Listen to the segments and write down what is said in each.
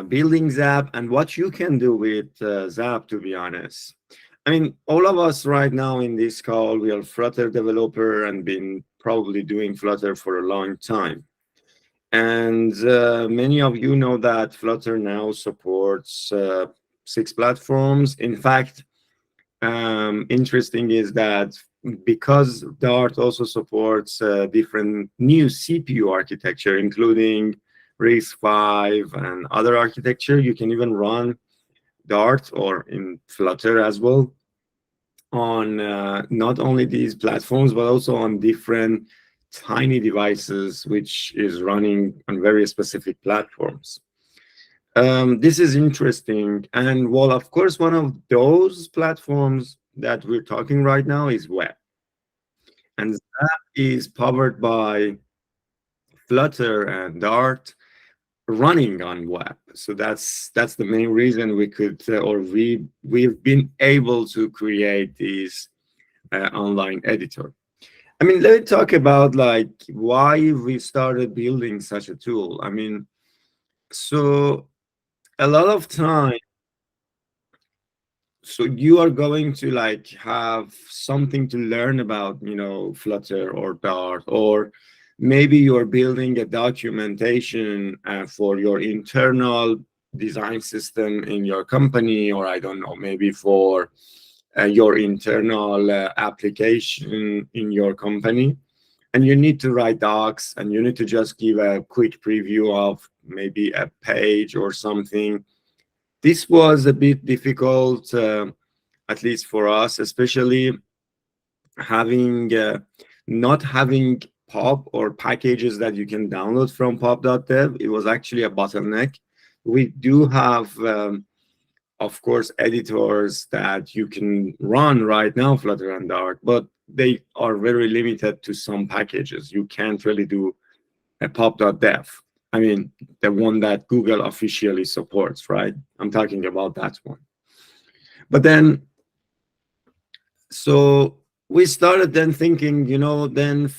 building Zapp and what you can do with Zapp, to be honest. I mean, all of us right now in this call, we are Flutter developer and been probably doing Flutter for a long time. And many of you know that Flutter now supports 6 platforms. In fact, interesting is that because Dart also supports different new CPU architecture, including RISC-V and other architecture, you can even run Dart or in Flutter as well on not only these platforms, but also on different tiny devices, which is running on very specific platforms. This is interesting. And well, of course, one of those platforms that we're talking right now is web. And that is powered by Flutter and Dart running on web. So that's the main reason we could we've been able to create this online editor. I mean, let me talk about like why we started building such a tool. I mean, so a lot of time, so you are going to like have something to learn about, you know, Flutter or Dart, or maybe you're building a documentation for your internal design system in your company, or I don't know, maybe for your internal application in your company, and you need to write docs and you need to just give a quick preview of maybe a page or something. This was a bit difficult, at least for us, especially having not having pop or packages that you can download from pop.dev. It was actually a bottleneck. We do have, of course, editors that you can run right now, Flutter and Dart, but they are very limited to some packages. You can't really do a pop.dev. I mean, the one that Google officially supports, right? I'm talking about that one. But then, so we started then thinking, you know, then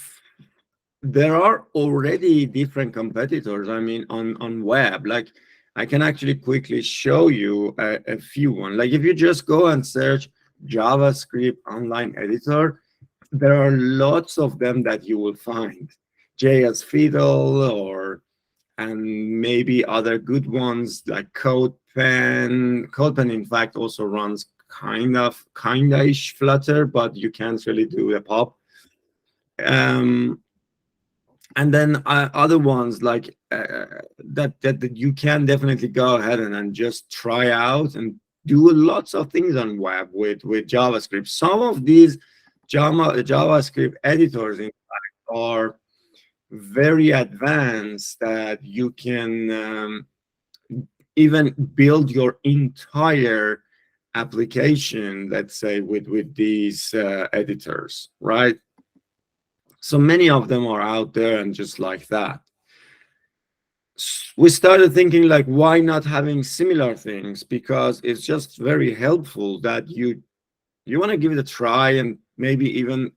there are already different competitors. I mean, on web, like I can actually quickly show you a few one. Like if you just go and search JavaScript online editor, there are lots of them that you will find. JS Fiddle and maybe other good ones like CodePen. CodePen, in fact, also runs kinda-ish Flutter, but you can't really do a pop. And then other ones like that you can definitely go ahead and just try out and do lots of things on web with JavaScript. Some of these JavaScript editors, in fact, are very advanced that you can even build your entire application, let's say, with these editors, right? So many of them are out there, and just like that, we started thinking like, why not having similar things? Because it's just very helpful that you want to give it a try and maybe even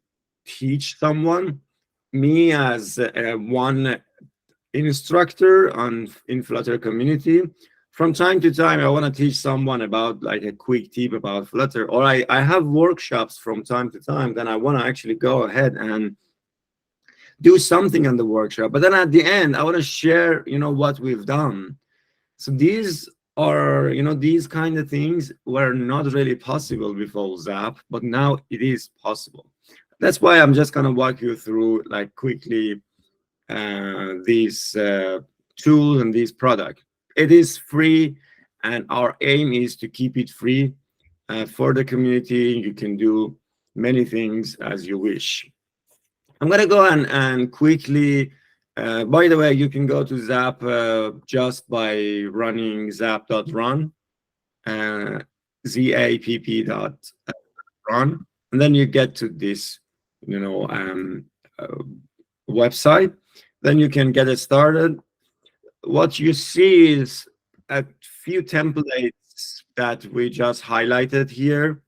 teach someone. Me as one instructor in Flutter community, from time to time, I want to teach someone about like a quick tip about Flutter, or I have workshops from time to time. Then I want to actually go ahead and do something on the workshop. But then at the end, I want to share, you know, what we've done. So these are, you know, these kind of things were not really possible before Zapp, but now it is possible. That's why I'm just going to walk you through like quickly these tools and this product. It is free, and our aim is to keep it free for the community. You can do many things as you wish. I'm going to go and quickly, by the way, you can go to Zapp just by running zapp.run, zapp.run, and then you get to this, you know, website. Then you can get it started. What you see is a few templates that we just highlighted here,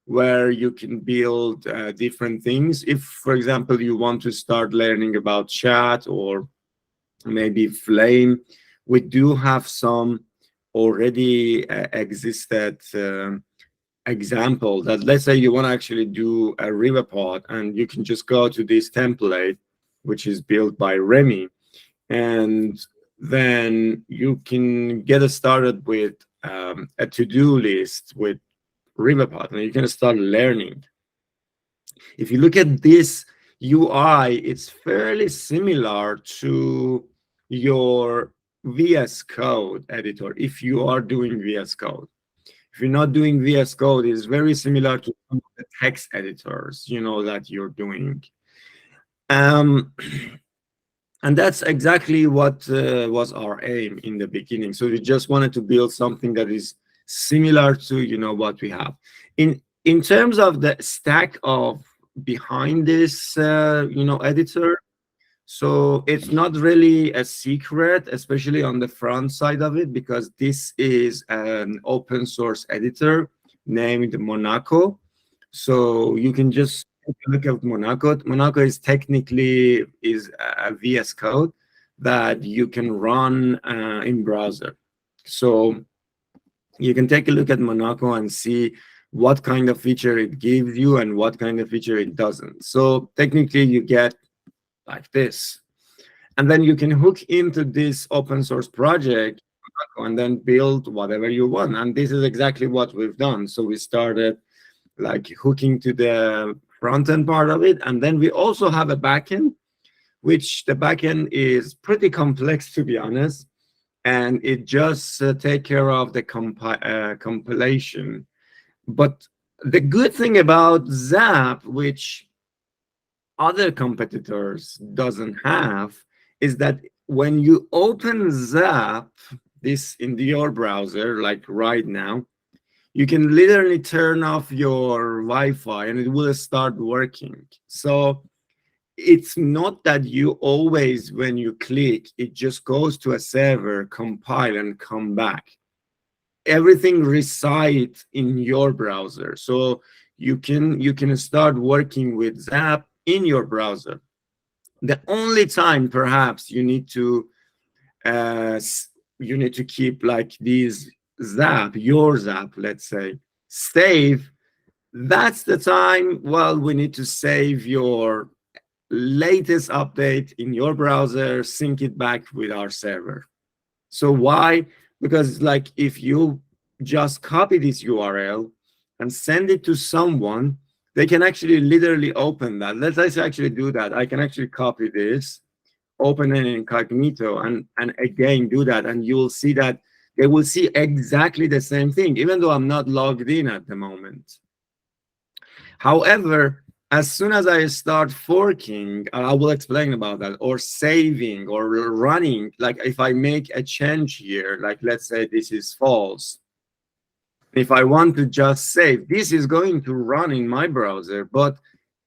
where you can build different things. If, for example, you want to start learning about chat or maybe Flame. We do have some already existed example that, let's say you want to actually do a river pod, and you can just go to this template, which is built by Remy, and then you can get started with a to-do list with Riverpod, and you can start learning. If you look at this UI, it's fairly similar to your VS Code editor if you are doing VS Code. If you're not doing VS Code, it's very similar to some of the text editors, that you're doing. Um, and that's exactly what was our aim in the beginning. So we just wanted to build something that is similar to what we have. In terms of the stack of behind this editor, so it's not really a secret, especially on the front side of it, because this is an open source editor named Monaco. So you can just take a look at Monaco. Monaco is technically a VS Code that you can run in browser. So you can take a look at Monaco and see what kind of feature it gives you and what kind of feature it doesn't. So technically you get like this. And then you can hook into this open source project and then build whatever you want. And this is exactly what we've done. So we started like hooking to the front end part of it. And then we also have a backend, which the backend is pretty complex, to be honest. And it just take care of the compilation. But the good thing about Zapp, which other competitors doesn't have, is that when you open Zapp, this in your browser, like right now, you can literally turn off your Wi-Fi and it will start working. So it's not that you always, when you click, it just goes to a server, compile, and come back. Everything resides in your browser. So you can start working with Zapp in your browser. The only time perhaps you need to keep like these your Zapp, let's say, save. That's the time, well, we need to save your latest update in your browser, sync it back with our server. So why? Because like if you just copy this URL and send it to someone, they can actually literally open that. Let's actually do that. I can actually copy this, open it in incognito, and again do that, and you will see that they will see exactly the same thing, even though I'm not logged in at the moment. However, as soon as I start forking, I will explain about that, or saving or running, like if I make a change here, like let's say this is false. If I want to just save, this is going to run in my browser. But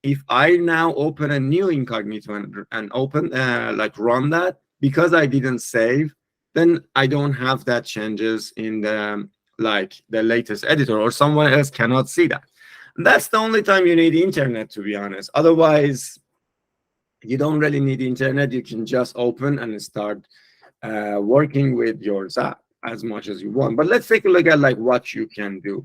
if I now open a new incognito and open, like run that, because I didn't save, then I don't have that changes in the latest editor, or someone else cannot see that. That's the only time you need internet, to be honest. Otherwise, you don't really need internet. You can just open and start working with your Zapp as much as you want. But let's take a look at like what you can do.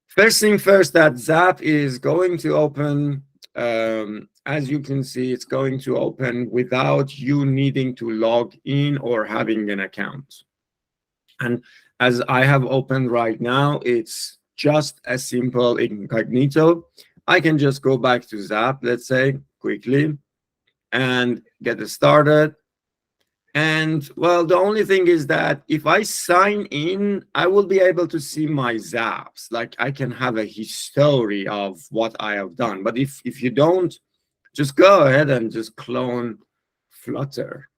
First thing first, that Zapp is going to open, as you can see, it's going to open without you needing to log in or having an account. And as I have opened right now, it's just a simple incognito. I can just go back to Zapp, let's say, quickly, and get it started. And well, the only thing is that if I sign in, I will be able to see my Zapps. Like I can have a history of what I have done. But if you don't, just go ahead and just clone Flutter,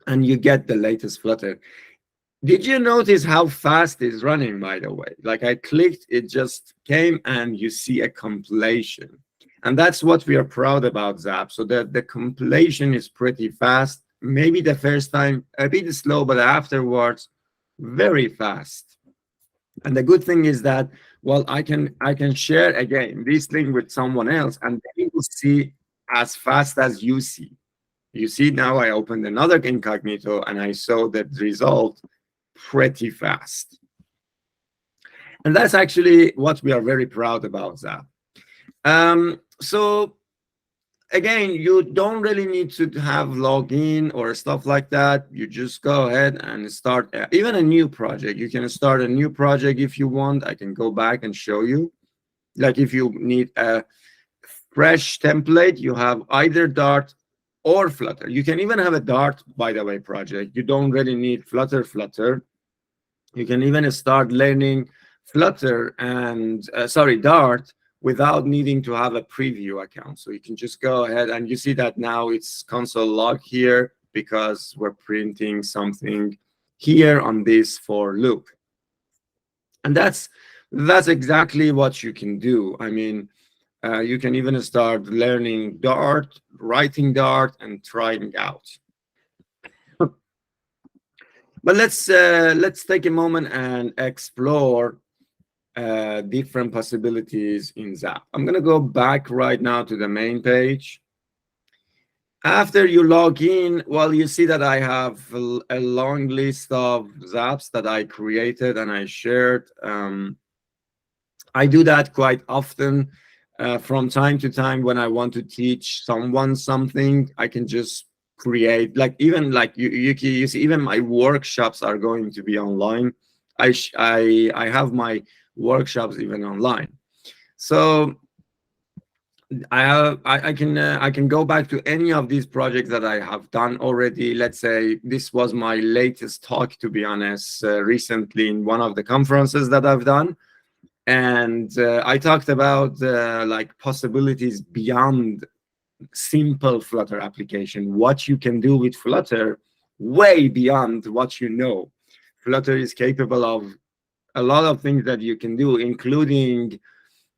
and you get the latest Flutter. Did you notice how fast it's running, by the way? Like I clicked, it just came, and you see a compilation. And that's what we are proud about Zapp. So the compilation is pretty fast. Maybe the first time a bit slow, but afterwards very fast. And the good thing is that, well, I can share again this link with someone else, and they will see as fast as you see. You see now I opened another incognito and I saw the result pretty fast. And that's actually what we are very proud about, Zapp. So again, you don't really need to have login or stuff like that. You just go ahead and start even a new project. You can start a new project if you want. I can go back and show you. Like if you need a fresh template, you have either Dart or Flutter. You can even have a Dart, by the way, project. You don't really need Flutter. You can even start learning Flutter and Dart without needing to have a preview account. So you can just go ahead and you see that now it's console log here because we're printing something here on this for loop. And that's exactly what you can do. I mean, you can even start learning Dart, writing Dart, and trying out. But let's take a moment and explore different possibilities in Zapp. I'm going to go back right now to the main page. After you log in, well, you see that I have a long list of Zapps that I created and I shared. I do that quite often. From time to time when I want to teach someone something, I can just create, like even like you see, even my workshops are going to be online. I have my workshops even online. So I can go back to any of these projects that I have done already. Let's say this was my latest talk, to be honest, recently in one of the conferences that I've done. And I talked about like possibilities beyond simple Flutter application, what you can do with Flutter way beyond what you know. Flutter is capable of a lot of things that you can do, including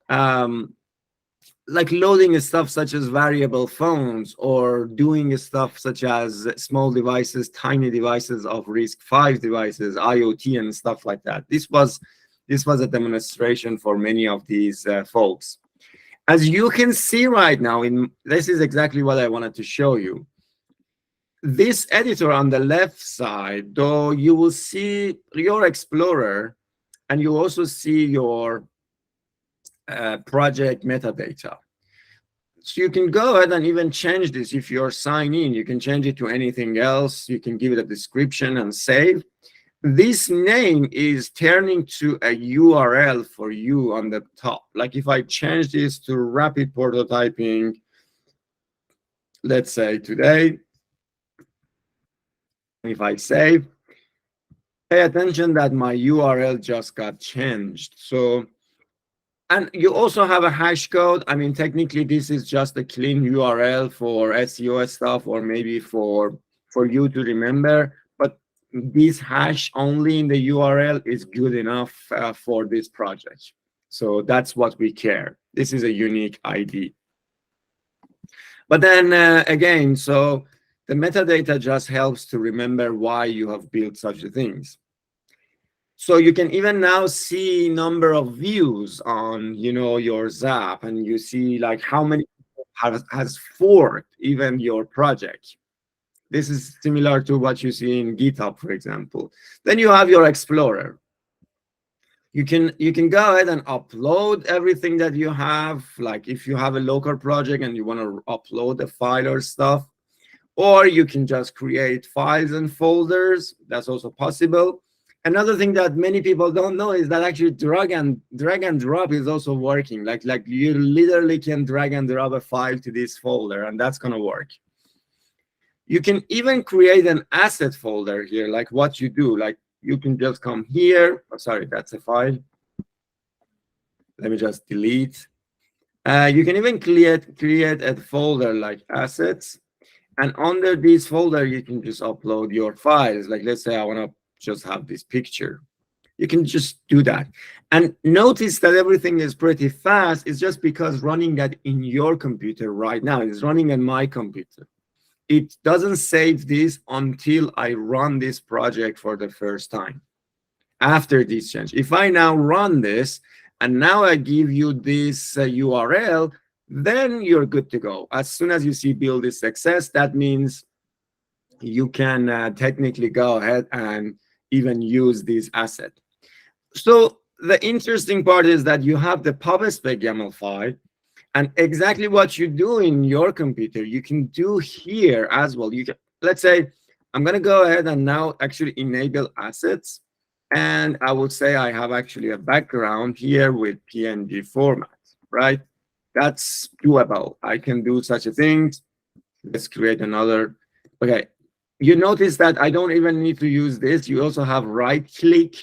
like loading stuff such as variable phones, or doing stuff such as small devices, tiny devices of RISC-V devices, IoT and stuff like that. This was a demonstration for many of these folks. As you can see right now, this is exactly what I wanted to show you. This editor on the left side, though, you will see your Explorer, and you also see your project metadata. So you can go ahead and even change this. If you're signed in, you can change it to anything else. You can give it a description and save. This name is turning to a URL for you on the top. Like if I change this to rapid prototyping, let's say today, if I save, pay attention that my URL just got changed. So, and you also have a hash code. I mean, technically, this is just a clean URL for SEO stuff, or maybe for you to remember. But this hash only in the URL is good enough for this project. So that's what we care. This is a unique ID. But then again, so the metadata just helps to remember why you have built such things. So you can even now see number of views on, your Zapp, and you see like how many has forked even your project. This is similar to what you see in GitHub, for example. Then you have your Explorer. You can go ahead and upload everything that you have. Like if you have a local project and you want to upload a file or stuff, or you can just create files and folders. That's also possible. Another thing that many people don't know is that actually drag and drop is also working. Like you literally can drag and drop a file to this folder, and that's gonna work. You can even create an asset folder here, like what you do. Like you can just come here. Oh, sorry, that's a file. Let me just delete. You can even create a folder like assets, and under this folder you can just upload your files. Like let's say I want to just have this picture. You can just do that. And notice that everything is pretty fast. It's just because running that in your computer right now is running on my computer. It doesn't save this until I run this project for the first time. After this change, if I now run this, and now I give you this URL, then you're good to go. As soon as you see build is success, that means you can technically go ahead and even use this asset. So the interesting part is that you have the pub/spec YAML file, and exactly what you do in your computer, you can do here as well. You can, let's say, I'm going to go ahead and now actually enable assets. And I would say I have actually a background here with PNG format, right? That's doable. I can do such a thing. Let's create another. Okay. You notice that I don't even need to use this. You also have right click.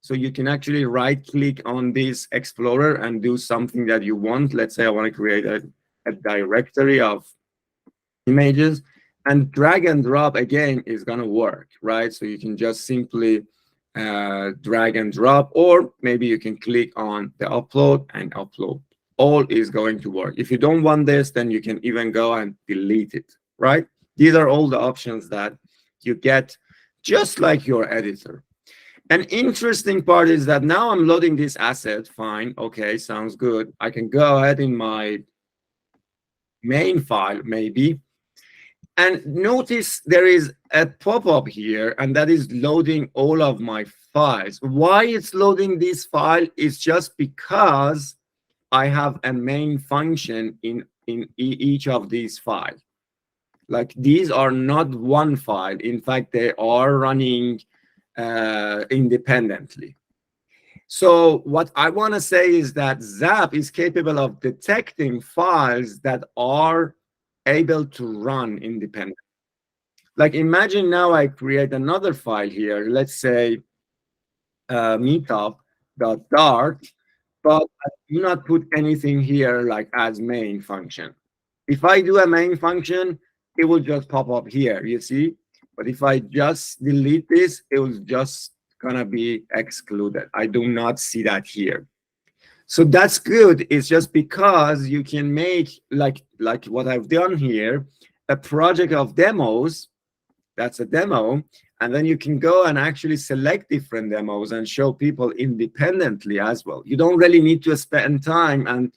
So you can actually right click on this Explorer and do something that you want. Let's say I want to create a directory of images, and drag and drop again is going to work, right? So you can just simply drag and drop, or maybe you can click on the upload and upload. All is going to work. If you don't want this, then you can even go and delete it, right? These are all the options that you get just like your editor. An interesting part is that now I'm loading this asset. Fine. Okay, sounds good. I can go ahead in my main file, maybe. And notice there is a pop-up here, and that is loading all of my files. Why it's loading this file is just because I have a main function in each of these files. Like, these are not one file. In fact, they are running independently. So what I want to say is that Zapp is capable of detecting files that are able to run independently. Like, imagine now I create another file here. Let's say meetup.dart, but I do not put anything here like as main function. If I do a main function, it will just pop up here, you see? But if I just delete this, it was just gonna be excluded. I do not see that here. So that's good. It's just because you can make, like what I've done here, a project of demos. That's a demo. And then you can go and actually select different demos and show people independently as well. You don't really need to spend time and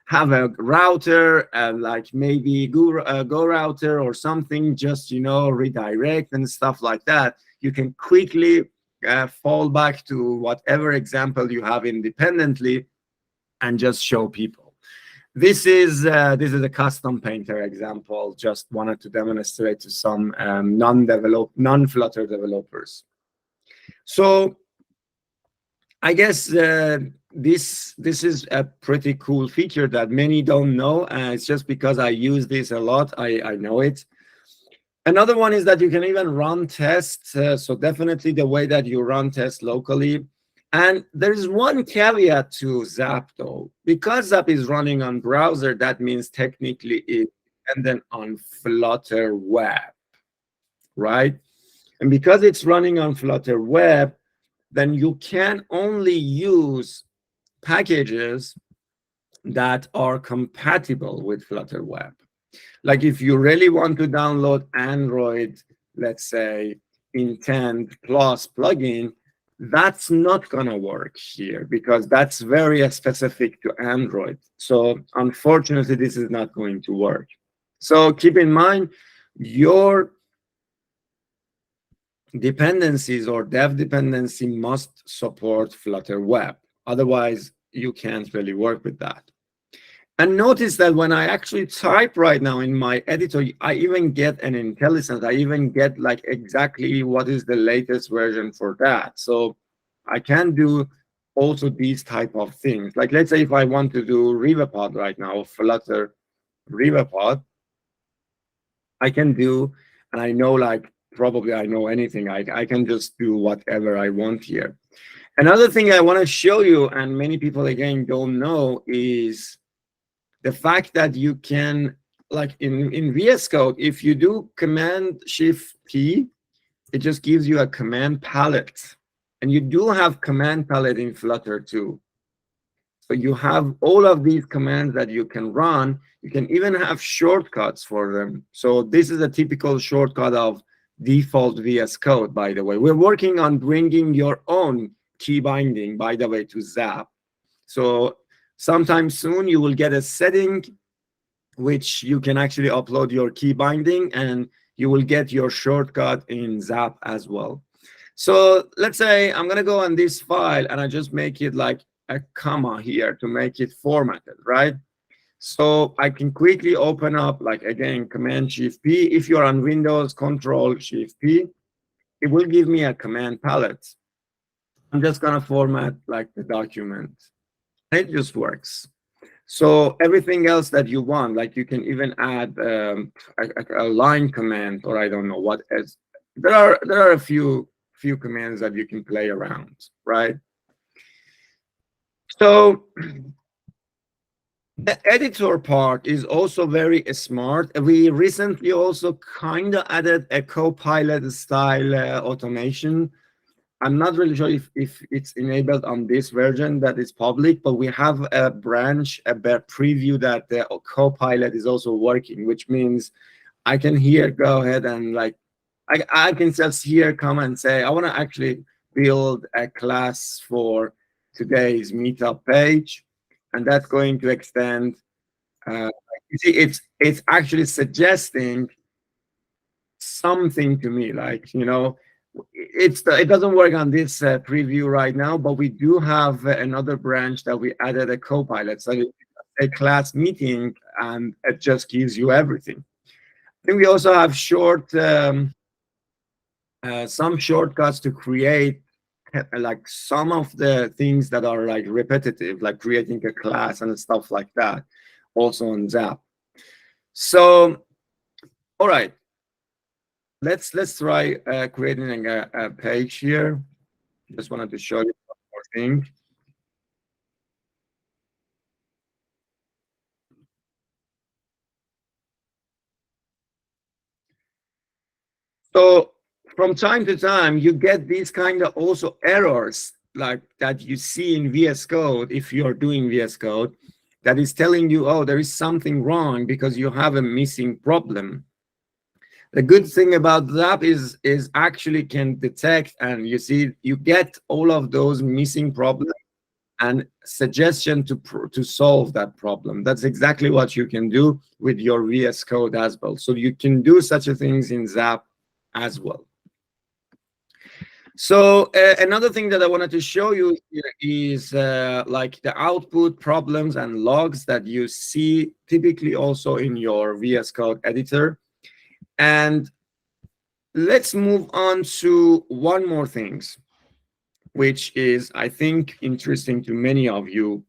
have a router and like maybe go router or something, just, you know, redirect and stuff like that. You can quickly fall back to whatever example you have independently and just show people. This is a custom painter example. Just wanted to demonstrate to some non-Flutter developers. So I guess this is a pretty cool feature that many don't know. It's just because I use this a lot, I know it. Another one is that you can even run tests. So definitely the way that you run tests locally. And there is one caveat to Zapp, though. Because Zapp is running on browser, that means technically it's dependent on Flutter Web, right? And because it's running on Flutter Web, then you can only use packages that are compatible with Flutter Web. Like if you really want to download Android, let's say, Intent Plus plugin, that's not going to work here because that's very specific to Android. So unfortunately, this is not going to work. So keep in mind, your dependencies or dev dependency must support Flutter Web. Otherwise, you can't really work with that. And notice that when I actually type right now in my editor, I even get an IntelliSense. I even get like exactly what is the latest version for that. So I can do also these type of things. Like let's say if I want to do Rivapod right now, Flutter Rivapod, I can do, and I know like probably I know anything. I can just do whatever I want here. Another thing I want to show you, and many people again don't know, is the fact that you can, like in VS Code, if you do Command-Shift-P, it just gives you a command palette. And you do have command palette in Flutter too. So you have all of these commands that you can run. You can even have shortcuts for them. So this is a typical shortcut of default VS Code, by the way. We're working on bringing your own key binding, by the way, to Zapp. So sometime soon, you will get a setting which you can actually upload your key binding, and you will get your shortcut in Zapp as well. So let's say I'm going to go on this file and I just make it like a comma here to make it formatted, right? So I can quickly open up, like, again, Command Shift P. If you're on Windows, Control Shift P, it will give me a command palette. I'm just going to format like the document. It just works. So everything else that you want, like you can even add a line command, or I don't know what else. There are a few commands that you can play around, right? So the editor part is also very smart. We recently also kind of added a Copilot style automation. I'm not really sure if it's enabled on this version that is public, but we have a branch, a preview that the Copilot is also working, which means I can here go ahead and like, I can just here come and say, I want to actually build a class for today's meetup page. And that's going to extend, you see, it's actually suggesting something to me, like, you know, it doesn't work on this preview right now, but we do have another branch that we added a Copilot. So a class meeting, and it just gives you everything. I think we also have some shortcuts to create like some of the things that are like repetitive, like creating a class and stuff like that, also on Zapp. So, all right, let's try creating a page here. Just wanted to show you one more thing. So from time to time, you get these kind of also errors like that you see in VS Code if you're doing VS Code, that is telling you, oh, there is something wrong because you have a missing problem. The good thing about Zapp is actually can detect, and you see, you get all of those missing problems and suggestion to solve that problem. That's exactly what you can do with your VS Code as well. So you can do such a things in Zapp as well. So another thing that I wanted to show you here is like the output problems and logs that you see typically also in your VS Code editor. And let's move on to one more thing, which is, I think, interesting to many of you.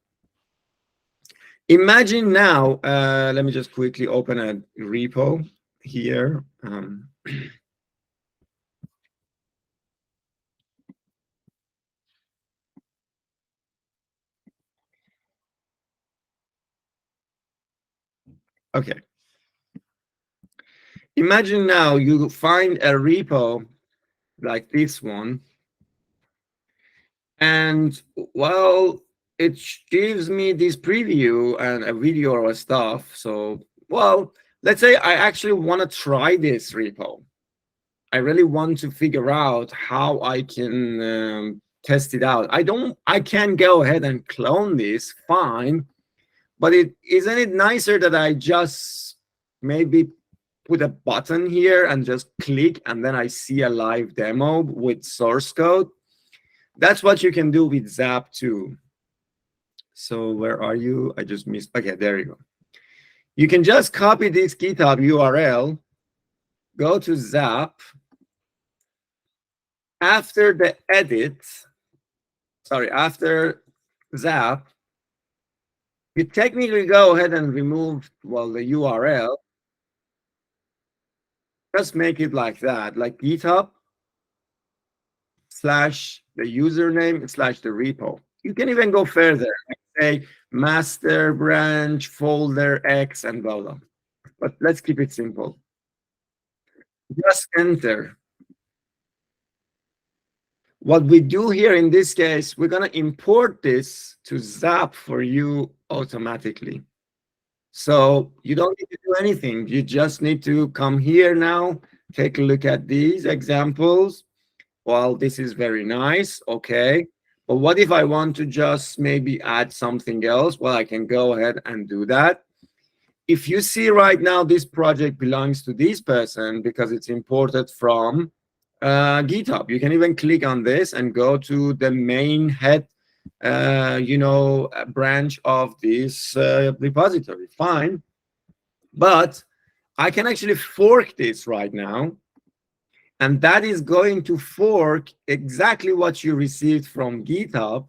Imagine now, let me just quickly open a repo here. Okay. Imagine now you find a repo like this one, and well, it gives me this preview and a video or stuff. So, well, let's say I actually want to try this repo. I really want to figure out how I can test it out. I can go ahead and clone this, fine, but isn't it nicer that I just maybe put a button here and just click, and then I see a live demo with source code? That's what you can do with Zapp too. So where are you? I just missed. Okay, there you go. You can just copy this GitHub URL, go to Zapp. After the edit, after Zapp, you technically go ahead and remove, well, the URL. Just make it like that, like GitHub / the username / the repo. You can even go further, like say master branch folder X and blah blah. But let's keep it simple. Just enter. What we do here in this case, we're going to import this to Zapp for you automatically. So you don't need to do anything. You just need to come here now, take a look at these examples. Well, this is very nice. Okay. But what if I want to just maybe add something else? Well, I can go ahead and do that. if you see right now, this project belongs to this person because it's imported from GitHub. You can even click on this and go to the main head, branch of this repository. Fine, but I can actually fork this right now, and that is going to fork exactly what you received from GitHub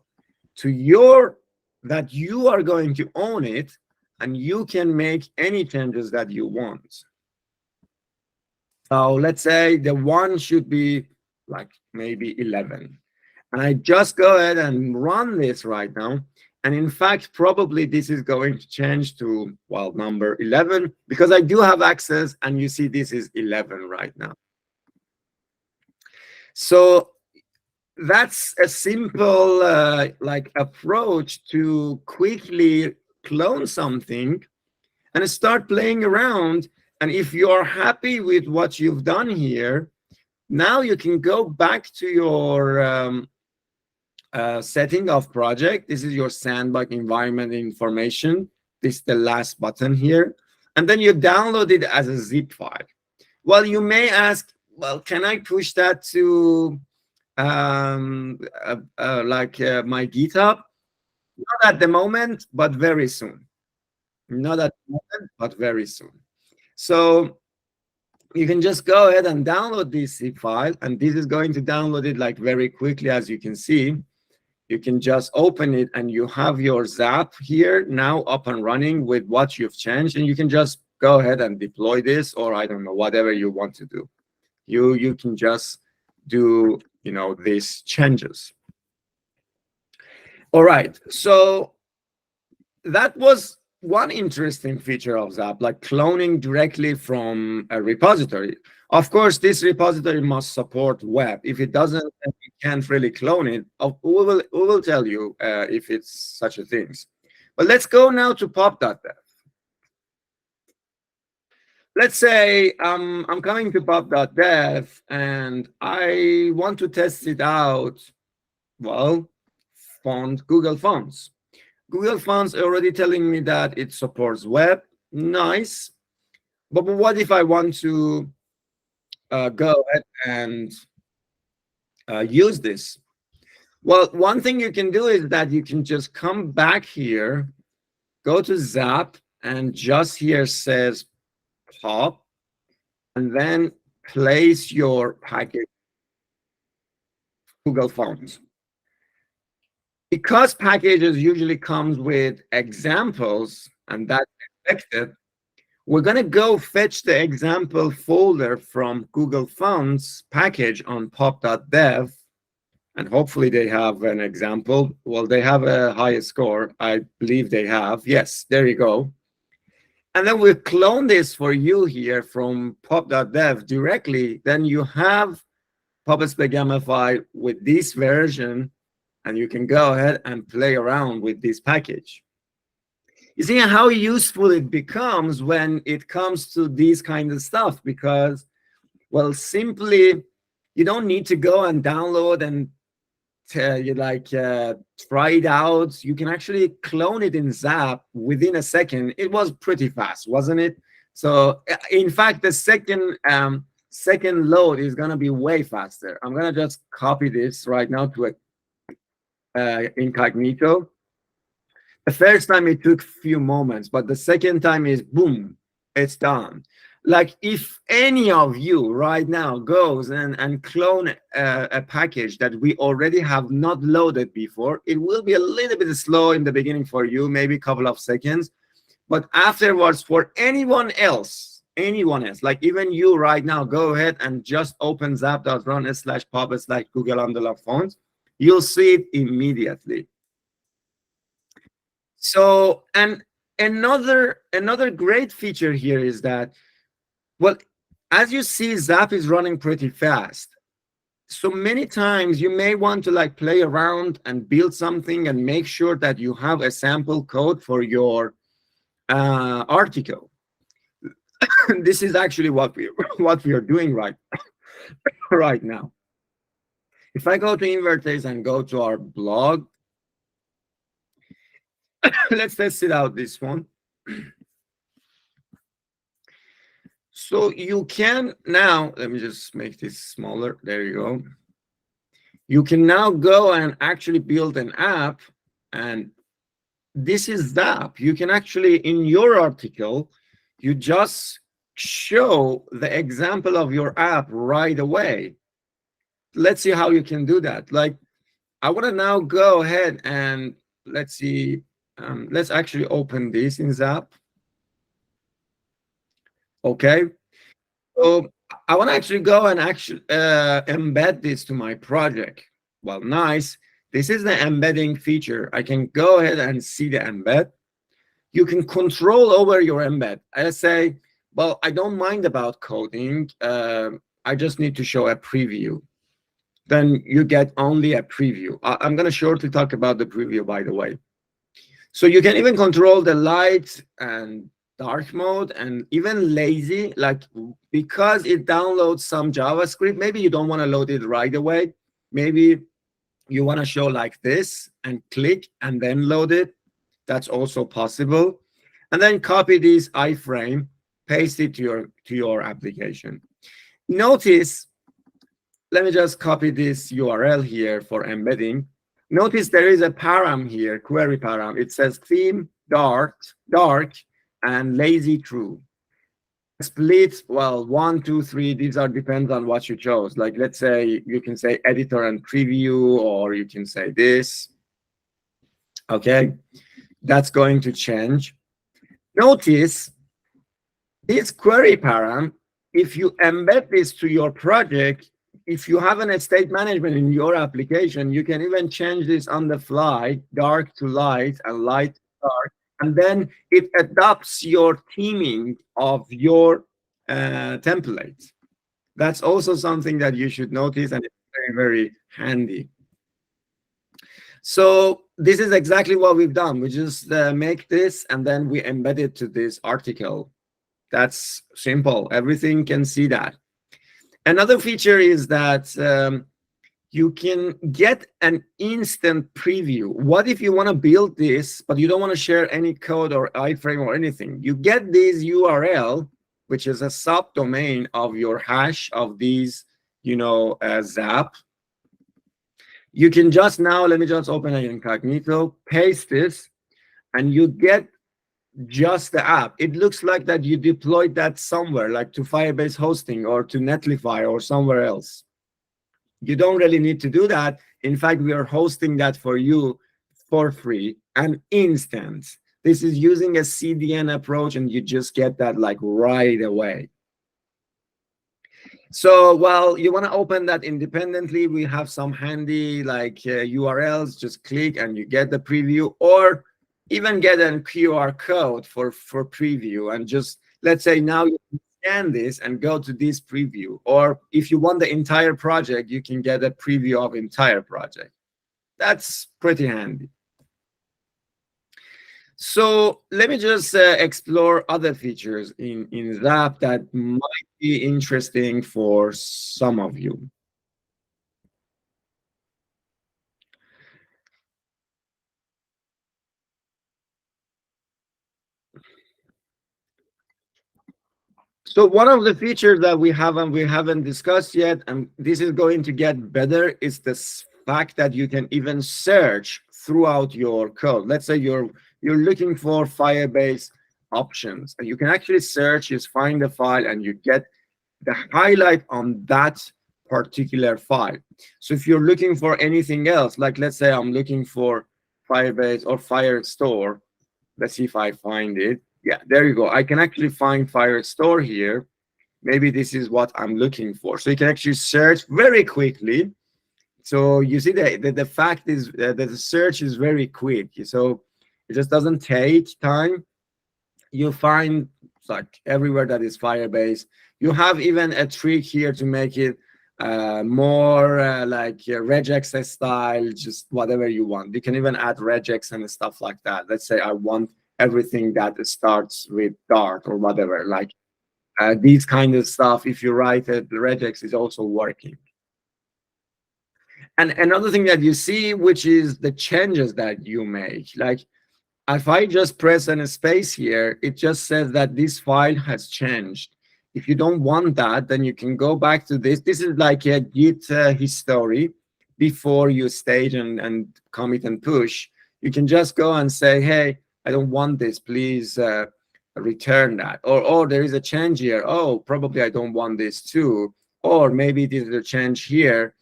to that you are going to own it, and you can make any changes that you want. So let's say the one should be like maybe 11. And I just go ahead and run this right now. And in fact, probably this is going to change to, well, number 11, because I do have access, and you see this is 11 right now. So that's a simple approach to quickly clone something and start playing around. And if you are happy with what you've done here, now you can go back to your setting of project. This is your sandbox environment information. This is the last button here. And then you download it as a zip file. Well, you may ask, well, can I push that to my GitHub? Not at the moment, but very soon. Not at the moment, but very soon. So you can just go ahead and download this zip file, and this is going to download it like very quickly. As you can see, you can just open it, and you have your Zapp here now up and running with what you've changed, and you can just go ahead and deploy this, or I don't know, whatever you want to do. You can just do, these changes. All right, so that was one interesting feature of Zapp, like cloning directly from a repository. Of course, this repository must support web. If it doesn't, then you can't really clone it. We will tell you if it's such a thing. But let's go now to pop.dev. Let's say I'm coming to pop.dev and I want to test it out. Well, Google Fonts. Google Fonts already telling me that it supports web. Nice. But what if I want to go ahead and use this? Well, one thing you can do is that you can just come back here, go to Zapp, and just here says pop, and then place your package Google Fonts. Because packages usually comes with examples, and that's expected, we're going to go fetch the example folder from Google Fonts package on pop.dev, and hopefully they have an example. Well, they have a high score. I believe they have. Yes, there you go. And then we'll clone this for you here from pop.dev directly. Then you have PubSpec Gamify with this version, and you can go ahead and play around with this package. You see how useful it becomes when it comes to these kind of stuff, because, well, simply, you don't need to go and download and try it out. You can actually clone it in Zapp within a second. It was pretty fast, wasn't it? So in fact, the second load is going to be way faster. I'm going to just copy this right now to incognito. The first time it took a few moments, but the second time is boom, it's done. Like if any of you right now goes and clone a package that we already have not loaded before, it will be a little bit slow in the beginning for you, maybe a couple of seconds, but afterwards for anyone else, like even you right now, go ahead and just open zapp.run/pub/Google_fonts. You'll see it immediately. So, and another great feature here is that, well, as you see, Zapp is running pretty fast. So many times you may want to play around and build something and make sure that you have a sample code for your article. This is actually what we are doing right now. If I go to Invertase and go to our blog, let's test it out, this one. So you can now, let me just make this smaller. There you go. You can now go and actually build an app, and this is Zapp. You can actually, in your article, you just show the example of your app right away. Let's see how you can do that. Like, I want to now go ahead and let's see. Let's actually open this in Zapp. Okay. So I want to actually go and actually embed this to my project. Well, nice. This is the embedding feature. I can go ahead and see the embed. You can control over your embed. I say, well, I don't mind about coding. I just need to show a preview. Then you get only a preview. I'm going to shortly talk about the preview, by the way. So you can even control the light and dark mode and even lazy, like because it downloads some JavaScript. Maybe you don't want to load it right away. Maybe you want to show like this and click and then load it. That's also possible. And then copy this iframe, paste it to your application. Notice, let me just copy this URL here for embedding. Notice there is a param here, query param. It says theme dark, and lazy true. Split, well, 1, 2, 3, these are depends on what you chose. Like, let's say you can say editor and preview, or you can say this. Okay, that's going to change. Notice this query param, if you embed this to your project, if you have an state management in your application, you can even change this on the fly, dark to light and light to dark, and then it adopts your theming of your template. That's also something that you should notice, and it's very, very handy. So this is exactly what we've done. We just make this, and then we embed it to this article. That's simple. Everything can see that. Another feature is that you can get an instant preview. What if you want to build this, but you don't want to share any code or iframe or anything? You get this URL, which is a subdomain of your hash of these, Zapp. You can just now, let me just open an incognito, paste this, and you get just the app. It looks like that you deployed that somewhere, like to Firebase hosting or to Netlify or somewhere else. You don't really need to do that. In fact, we are hosting that for you for free and instant. This is using a CDN approach, and you just get that like right away. So while you want to open that independently, we have some handy like URLs. Just click and you get the preview, or even get a QR code for preview, and just let's say now you can scan this and go to this preview. Or if you want the entire project, you can get a preview of entire project. That's pretty handy. So let me just explore other features in Zapp that might be interesting for some of you. So one of the features that we haven't discussed yet, and this is going to get better, is this fact that you can even search throughout your code. Let's say you're looking for Firebase options, and you can actually search, just find the file, and you get the highlight on that particular file. So if you're looking for anything else, like let's say I'm looking for Firebase or Firestore, let's see if I find it. Yeah, there you go. I can actually find Firestore here. Maybe this is what I'm looking for. So you can actually search very quickly. So you see the fact is that the search is very quick. So it just doesn't take time. You find like everywhere that is Firebase. You have even a trick here to make it more like regex style, just whatever you want. You can even add regex and stuff like that. Let's say I want everything that starts with Dart or whatever, like these kind of stuff. If you write it, the regex is also working. And another thing that you see, which is the changes that you make. Like if I just press a space here, it just says that this file has changed. If you don't want that, then you can go back to this. This is like a Git history before you stage and commit and push. You can just go and say, hey, I don't want this, please return that. Or, oh, there is a change here. Oh, probably I don't want this too. Or maybe this is a change here.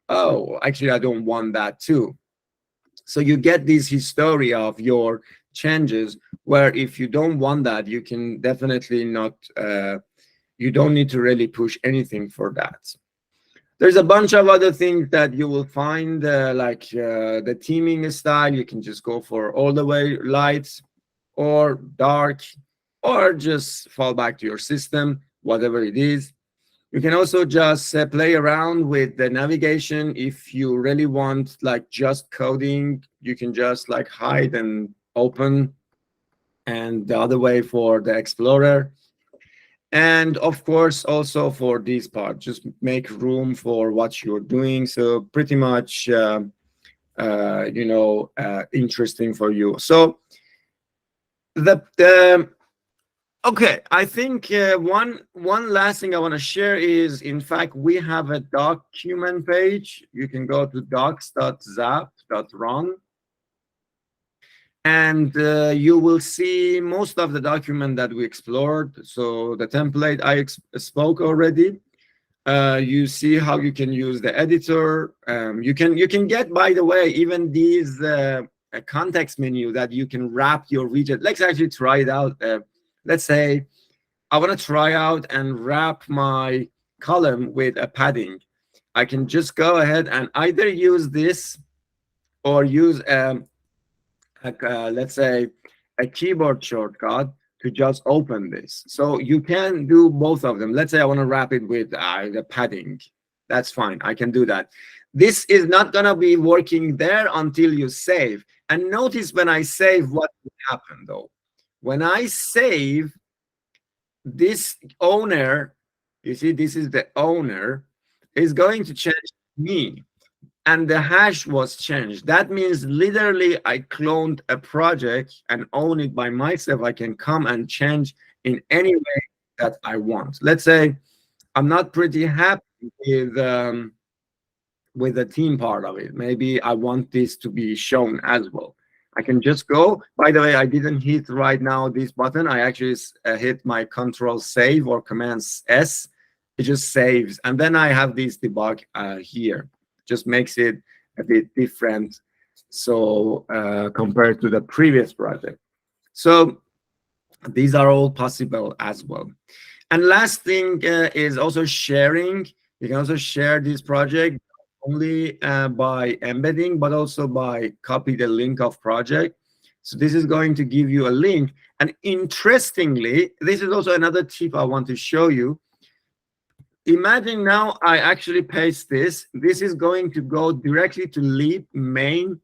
Oh, actually, I don't want that too. So you get this history of your changes, where if you don't want that, you can definitely not, you don't need to really push anything for that. There's a bunch of other things that you will find, like the theming style. You can just go for all the way light or dark, or just fall back to your system, whatever it is. You can also just play around with the navigation. If you really want like just coding, you can just like hide and open, and the other way for the Explorer. And of course, also for this part, just make room for what you're doing. So pretty much, interesting for you. So okay, I think one last thing I want to share is, in fact, we have a document page. You can go to docs.zapp.run, and you will see most of the document that we explored. So the template I spoke already. You see how you can use the editor. You can get, by the way, even these a context menu that you can wrap your widget. Let's actually try it out. Let's say I want to try out and wrap my column with a padding. I can just go ahead and either use this or use let's say a keyboard shortcut to just open this. So you can do both of them. Let's say I want to wrap it with the padding. That's fine. I can do that. This is not going to be working there until you save. And notice when I save, what will happen though. When I save, this owner, you see, this is the owner, is going to change me. And the hash was changed. That means literally I cloned a project and own it by myself. I can come and change in any way that I want. Let's say I'm not pretty happy with the theme part of it. Maybe I want this to be shown as well. I can just go. By the way, I didn't hit right now this button. I actually hit my Control Save or Command S. It just saves. And then I have this debug here. Just makes it a bit different. So compared to the previous project. So these are all possible as well. And last thing is also sharing. You can also share this project only by embedding, but also by copy the link of project. So this is going to give you a link. And interestingly, this is also another tip I want to show you. Imagine now I actually paste this. This is going to go directly to Leap main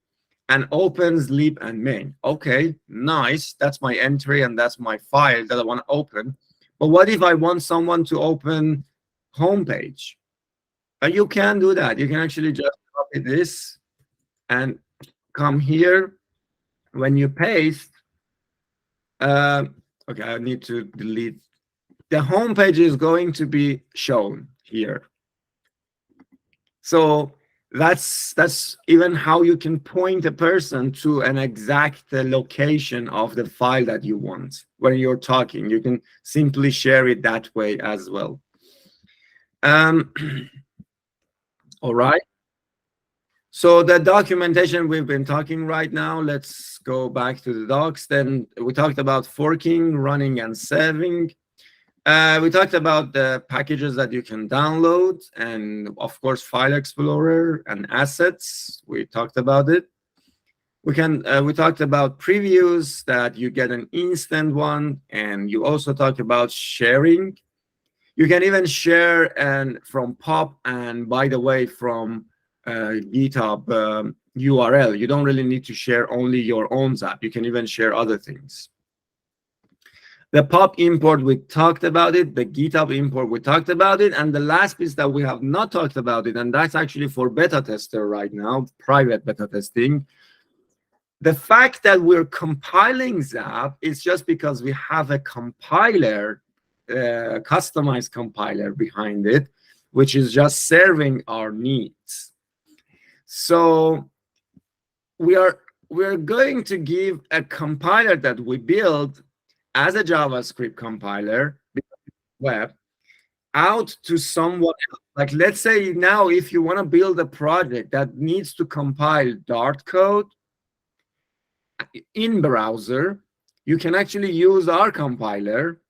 and opens Leap and main. Okay, nice. That's my entry and that's my file that I want to open. But what if I want someone to open homepage? You can do that. You can actually just copy this and come here. When you paste, okay, I need to delete. The home page is going to be shown here. So that's even how you can point a person to an exact location of the file that you want when you're talking. You can simply share it that way as well. All right. So the documentation we've been talking right now, let's go back to the docs. Then we talked about forking, running, and saving. We talked about the packages that you can download, and of course, File Explorer and assets. We talked about it. We talked about previews, that you get an instant one, and you also talked about sharing. You can even share and from POP, and by the way, from GitHub URL. You don't really need to share only your own Zapp. You can even share other things. The POP import, we talked about it. The GitHub import, we talked about it. And the last piece that we have not talked about it, and that's actually for beta tester right now, private beta testing. The fact that we're compiling Zapp is just because we have a compiler customized compiler behind it, which is just serving our needs. So we're going to give a compiler that we build as a JavaScript compiler, web, out to someone else. Like, let's say now, if you want to build a project that needs to compile Dart code in browser, you can actually use our compiler,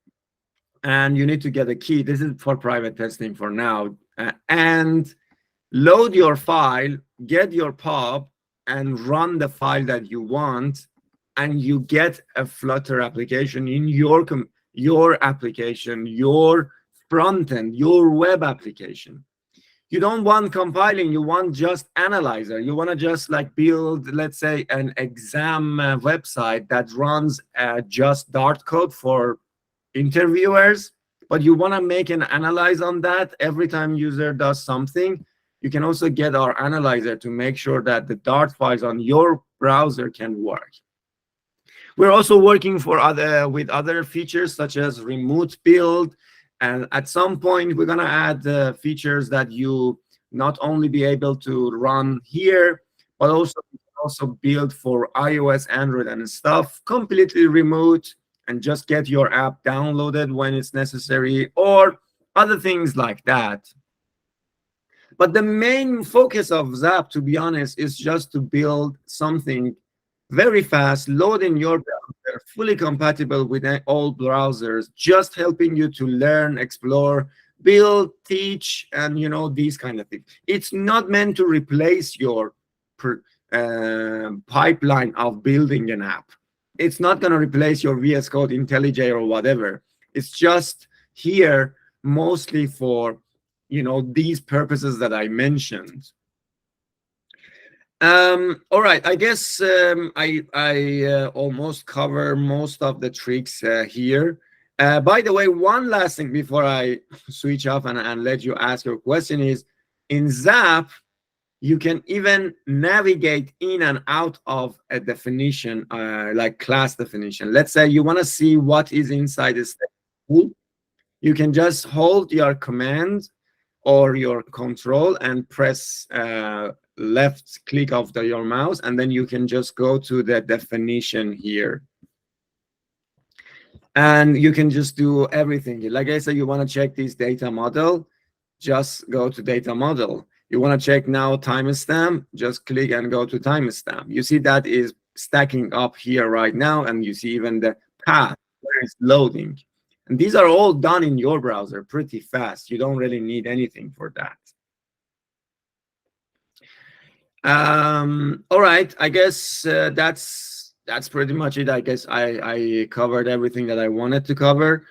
and you need to get a key. This is for private testing for now. And load your file, get your pub, and run the file that you want, and you get a Flutter application in your application, your front end, your web application. You don't want compiling, you want just analyzer. You want to just like build, let's say, an exam website that runs just Dart code for interviewers, but you want to make an analyze on that every time user does something. You can also get our analyzer to make sure that the Dart files on your browser can work. We're also working with other features such as remote build, and at some point we're going to add features that you not only be able to run here, but also build for iOS, Android, and stuff completely remote, and just get your app downloaded when it's necessary, or other things like that. But the main focus of Zapp, to be honest, is just to build something very fast, load in your browser, fully compatible with all browsers, just helping you to learn, explore, build, teach, and these kind of things. It's not meant to replace your pipeline of building an app. It's not going to replace your VS Code, IntelliJ, or whatever. It's just here mostly for these purposes that I mentioned. All right, I guess I almost cover most of the tricks here. By the way, one last thing before I switch off and let you ask your question is, in Zapp, you can even navigate in and out of a definition, like class definition. Let's say you want to see what is inside this tool. You can just hold your command or your control and press left click of your mouse, and then you can just go to the definition here. And you can just do everything. Like I said, you want to check this data model, just go to data model. You want to check now timestamp, just click and go to timestamp. You see that is stacking up here right now, and you see even the path where it's loading. And these are all done in your browser pretty fast. You don't really need anything for that. All right, I guess that's pretty much it. I guess I covered everything that I wanted to cover.